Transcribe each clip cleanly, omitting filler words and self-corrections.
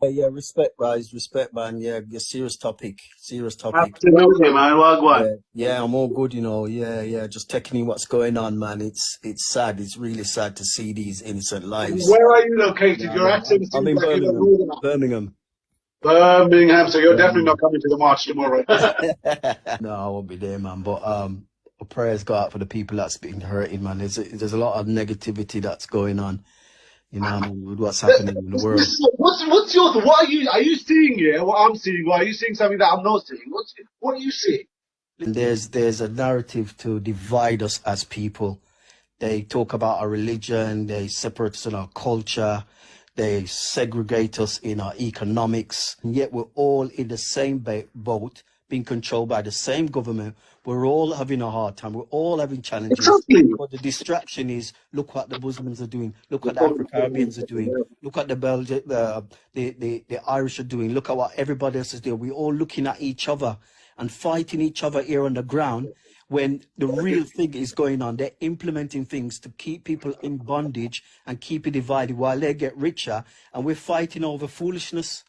Yeah, respect, guys, respect, man. Yeah, yeah, serious topic, serious topic. Absolutely, man. Well, go on. Yeah, yeah, I'm all good, you know. Yeah, yeah, just taking in what's going on, man. It's sad. It's really sad to see these innocent lives. Where are you You know located? what I Your mean? I'm, accent I'm seems in like you're a Birmingham, northerner. Birmingham, Birmingham, so you're definitely not Birmingham. coming to the march tomorrow. No, I won't be there, man. But prayers go out for the people that's been hurting, man. There's a lot of negativity that's going on, you know what I mean, with what's happening in the world. What's your what are you seeing here? What I'm seeing? Or are you seeing something that I'm not seeing? What are you seeing? And there's a narrative to divide us as people. They talk about our religion, they separate us in our culture, they segregate us in our economics, and yet we're all in the same boat, being controlled by the same government. We're all having a hard time, we're all having challenges. Exactly. But the distraction is, look what the Muslims are doing, look what the Afro-Caribbeans are doing, look what the Belgian, the Irish are doing, look at what everybody else is doing. We're all looking at each other and fighting each other here on the ground, when the real thing is going on. They're implementing things to keep people in bondage and keep it divided while they get richer, and we're fighting over foolishness.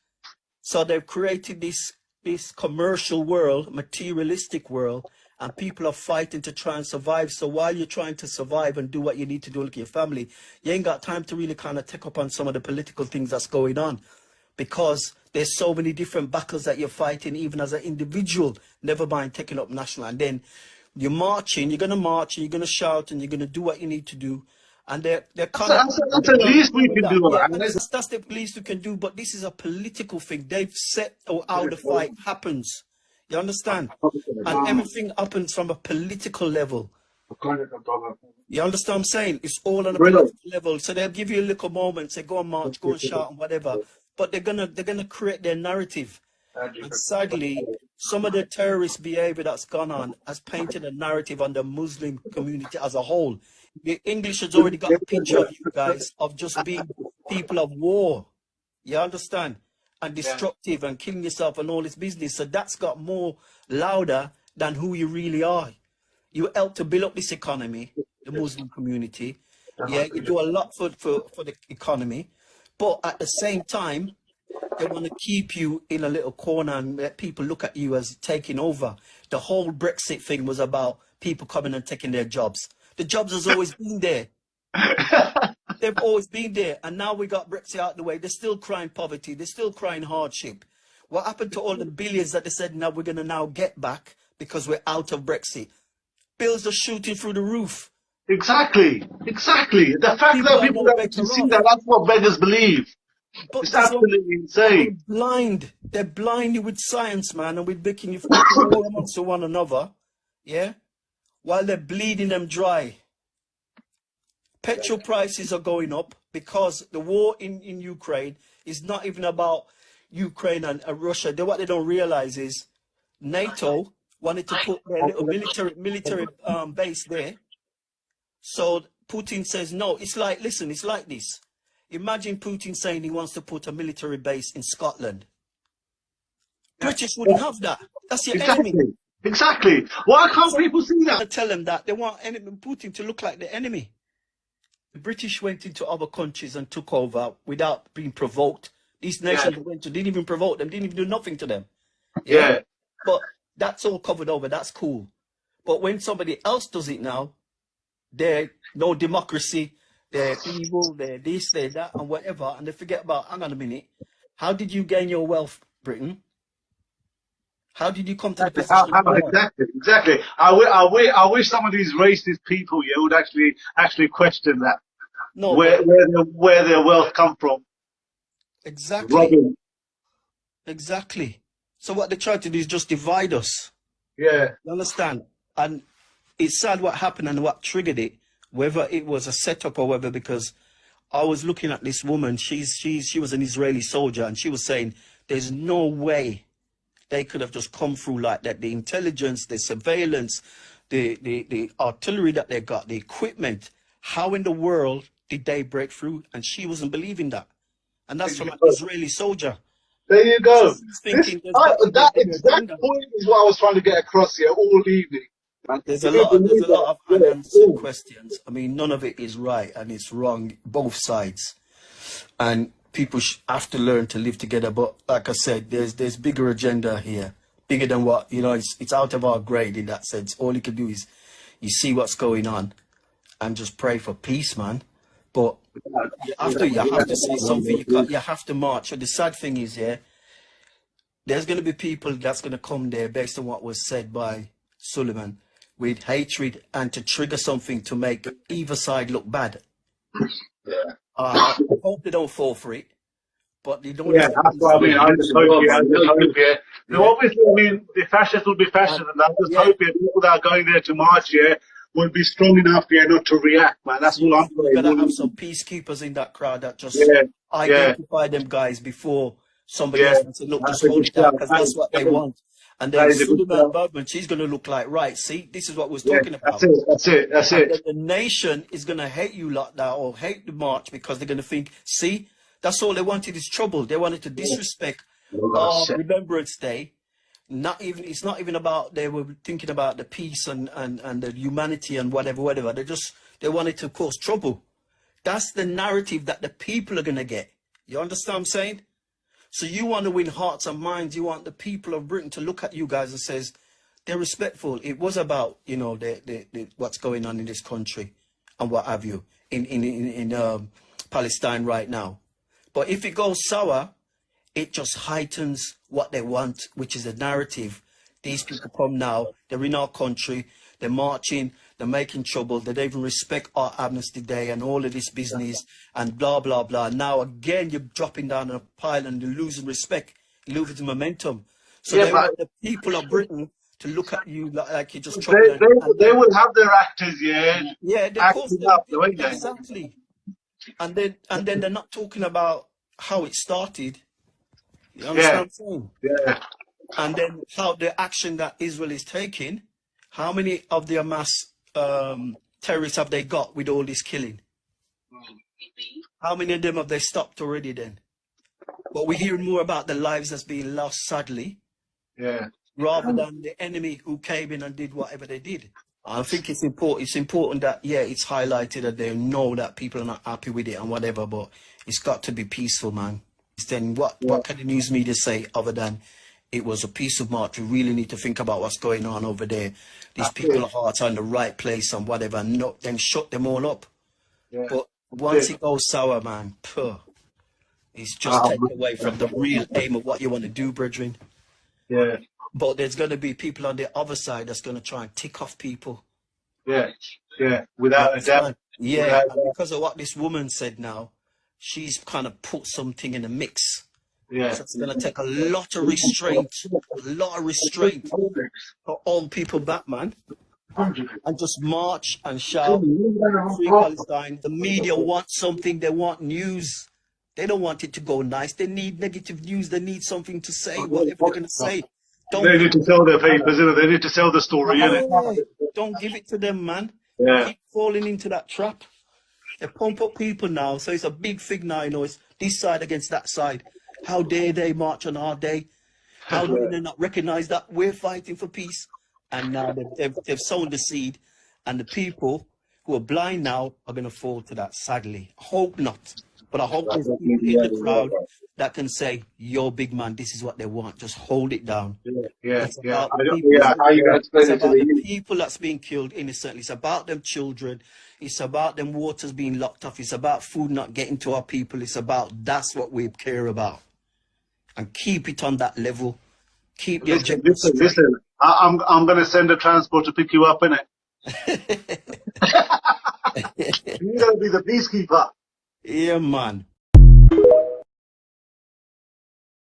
So they've created this commercial world, materialistic world, and people are fighting to try and survive. So while you're trying to survive and do what you need to do, look at your family, you ain't got time to really kind of take up on some of the political things that's going on, because there's so many different battles that you're fighting, even as an individual, never mind taking up national. And then you're marching, you're going to march, and you're going to shout, and you're going to do what you need to do. And they're kind of... That's the least we can do. Yeah, that's the least we can do. But this is a political thing. They've set how the fight happens. You understand? And everything happens from a political level. You understand what I'm saying? It's all on a political level. So they'll give you a little moment, say, go and march, go and shout, and whatever. But they're gonna create their narrative. And sadly, some of the terrorist behavior that's gone on has painted a narrative on the Muslim community as a whole. The English has already got a picture of you guys of just being people of war. You understand? And destructive and killing yourself and all this business. So that's got more louder than who you really are. You help to build up this economy, the Muslim community. Yeah, you do a lot for the economy. But at the same time, they want to keep you in a little corner and let people look at you as taking over. The whole Brexit thing was about people coming and taking their jobs. The jobs has always been there. They've always been there. And now we got Brexit out of the way. They're still crying poverty. They're still crying hardship. What happened to all the billions that they said now we're going to now get back because we're out of Brexit? Bills are shooting through the roof. Exactly. The fact that people don't actually see that, that's what beggars believe. But it's absolutely insane. They're blind with science, man, and we're making you war amongst one another, yeah? While they're bleeding them dry. Petrol prices are going up because the war in Ukraine is not even about Ukraine and Russia. What they don't realize is NATO wanted to put their little military base there. So Putin says, no, it's like, listen, it's like this. Imagine Putin saying he wants to put a military base in Scotland. British wouldn't have that. That's your enemy. Exactly. Why can't people see that? I tell them that they want Putin to look like the enemy. The British went into other countries and took over without being provoked. These nations went to, didn't even provoke them, didn't even do nothing to them. Yeah. But that's all covered over. That's cool. But when somebody else does it now, there's no democracy. They're evil, they're this, they're that, and whatever, and they forget about, hang on a minute, how did you gain your wealth, Britain? How did you come to the position? Exactly. I wish some of these racist people would actually question that. No, where their wealth come from. Exactly. Robin. Exactly. So what they try to do is just divide us. Yeah. You understand? And it's sad what happened and what triggered it. Whether it was a setup or whether, because I was looking at this woman, she was an Israeli soldier, and she was saying there's no way they could have just come through like that. The intelligence, the surveillance, the artillery that they got, the equipment, how in the world did they break through? And she wasn't believing that. And that's from an Israeli soldier. There you go. That exact point is what I was trying to get across here all evening. There's a lot of unanswered questions. I mean, none of it is right and it's wrong, both sides. And people have to learn to live together. But like I said, there's bigger agenda here, bigger than what, you know, it's out of our grade in that sense. All you can do is you see what's going on and just pray for peace, man. But you have to say something. You have to march. And the sad thing is, yeah, there's going to be people that's going to come there based on what was said by Suleiman, with hatred and to trigger something to make either side look bad. Yeah. I hope they don't fall for it, but they don't. Yeah, that's what I mean. I just hope, yeah. Now, obviously, I mean, the fascists will be fascists, and I just hope people that are going there to march, yeah, will be strong enough, yeah, not to react, man. That's all I'm saying. We're gonna have some peacekeepers in that crowd that just identify them guys before somebody else and say, look, just hold it down, because that's what they want. And then Suleiman Bergman, she's going to look like, right, see, this is what we're talking about. That's it. And the nation is going to hate you like that, or hate the march, because they're going to think, see, that's all they wanted is trouble. They wanted to disrespect our Remembrance Day. It's not even about, they were thinking about the peace and the humanity and whatever. They wanted to cause trouble. That's the narrative that the people are going to get. You understand what I'm saying? So you want to win hearts and minds. You want the people of Britain to look at you guys and says they're respectful. It was about, you know, what's going on in this country and what have you in Palestine right now. But if it goes sour, it just heightens what they want, which is a narrative. These people come now, they're in our country, they're marching, they're making trouble, they don't even respect our Amnesty Day and all of this business and blah, blah, blah. Now, again, you're dropping down a pile and you're losing respect, you're losing momentum. So they want the people of Britain to look at you like you're just trying they will have their actors, yeah. Yeah, of course, exactly. And then they're not talking about how it started. You understand what I'm saying? Yeah. And then how the action that Israel is taking, how many of the Hamas terrorists have they got with all this killing? How many of them have they stopped already then? But we're hearing more about the lives that's being lost, sadly. Yeah. Rather than the enemy who came in and did whatever they did. I think it's important that, yeah, it's highlighted that they know that people are not happy with it and whatever, but it's got to be peaceful, man. Then what can the news media say other than it was a peaceful march? We really need to think about what's going on over there. These people's hearts are in the right place and whatever, and not then shut them all up. Yeah. But once it goes sour, man, it's just taken away from the real aim of what you want to do, brethren. Yeah. But there's going to be people on the other side that's going to try and tick off people. Yeah, without a doubt. Yeah, and because of what this woman said now, she's kind of put something in the mix. Yeah. So it's going to take a lot of restraint for all people back, man. And just march and shout, Free Palestine. The media want something, they want news. They don't want it to go nice. They need negative news. They need something to say, whatever they're going to say. They need to sell their papers, you know. They need to sell the story, Don't give it to them, man. Yeah. Keep falling into that trap. They pump up people now, so it's a big thing now, you know. It's this side against that side. How dare they march on our day? How dare they not recognize that we're fighting for peace? And now they've sown the seed, and the people who are blind now are going to fall to that, sadly. I hope not. But I hope there's people in the crowd that can say, yo, big man, this is what they want. Just hold it down. It's about the people that's being killed innocently. It's about them children. It's about them waters being locked off. It's about food not getting to our people. It's about, that's what we care about. And keep it on that level. Keep the objective. Listen, I'm going to send a transport to pick you up, innit? You're going to be the peacekeeper. Yeah, man.